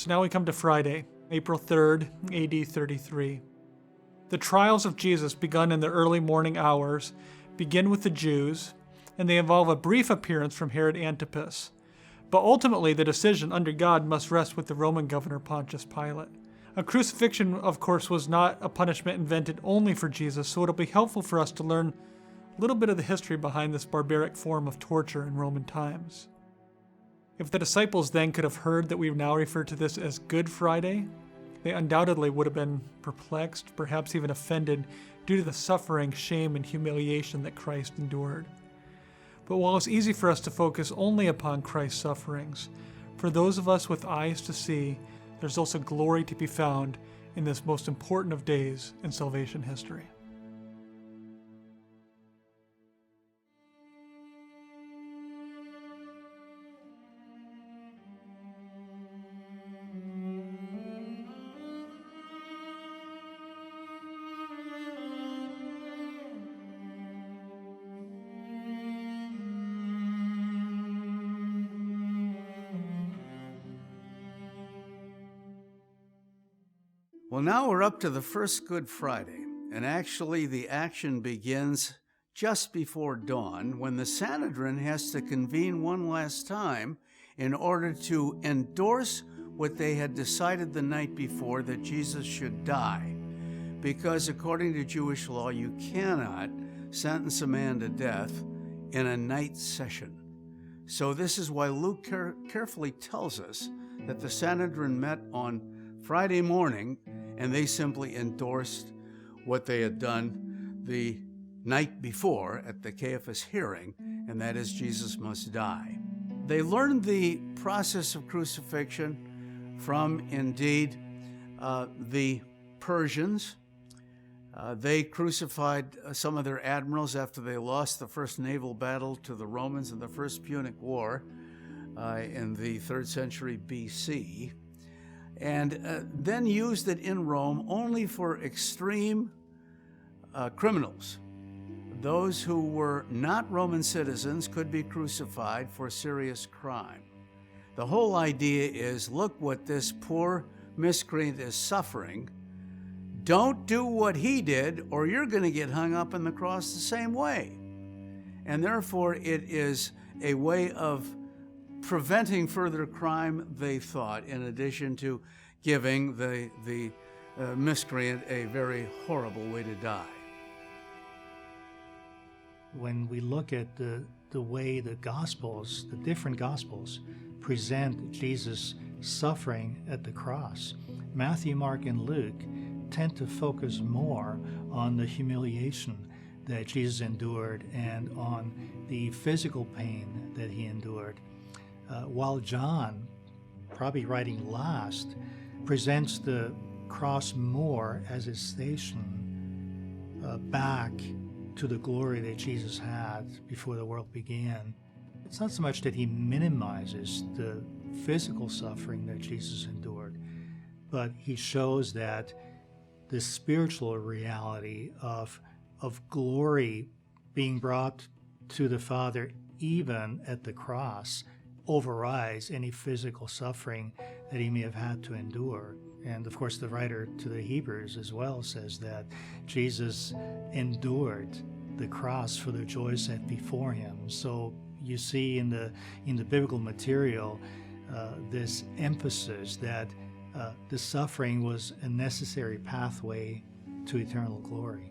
So now we come to Friday, April 3rd, AD 33. The trials of Jesus, begun in the early morning hours, begin with the Jews, and they involve a brief appearance from Herod Antipas. But ultimately, the decision under God must rest with the Roman governor Pontius Pilate. A crucifixion, of course, was not a punishment invented only for Jesus, so it'll be helpful for us to learn a little bit of the history behind this barbaric form of torture in Roman times. If the disciples then could have heard that we now refer to this as Good Friday, they undoubtedly would have been perplexed, perhaps even offended, due to the suffering, shame, and humiliation that Christ endured. But while it's easy for us to focus only upon Christ's sufferings, for those of us with eyes to see, there's also glory to be found in this most important of days in salvation history. Well, now we're up to the first Good Friday, and actually the action begins just before dawn when the Sanhedrin has to convene one last time in order to endorse what they had decided the night before, that Jesus should die. Because according to Jewish law, you cannot sentence a man to death in a night session. So this is why Luke carefully tells us that the Sanhedrin met on Friday morning, and they simply endorsed what they had done the night before at the Caiaphas hearing, and that is Jesus must die. They learned the process of crucifixion from, indeed, the Persians. They crucified some of their admirals after they lost the first naval battle to the Romans in the First Punic War in the 3rd century BC. And then used it in Rome only for extreme criminals. Those who were not Roman citizens could be crucified for serious crime. The whole idea is, look what this poor miscreant is suffering. Don't do what he did, or you're going to get hung up on the cross the same way. And therefore, it is a way of preventing further crime, they thought, in addition to giving the miscreant a very horrible way to die. When we look at the way the Gospels, the different Gospels, present Jesus' suffering at the cross, Matthew, Mark, and Luke tend to focus more on the humiliation that Jesus endured and on the physical pain that he endured. While John, probably writing last, presents the cross more as a station back to the glory that Jesus had before the world began. It's not so much that he minimizes the physical suffering that Jesus endured, but he shows that the spiritual reality of glory being brought to the Father even at the cross overrides any physical suffering that he may have had to endure. And of course, the writer to the Hebrews as well says that Jesus endured the cross for the joy set before him. So you see in the biblical material this emphasis that the suffering was a necessary pathway to eternal glory.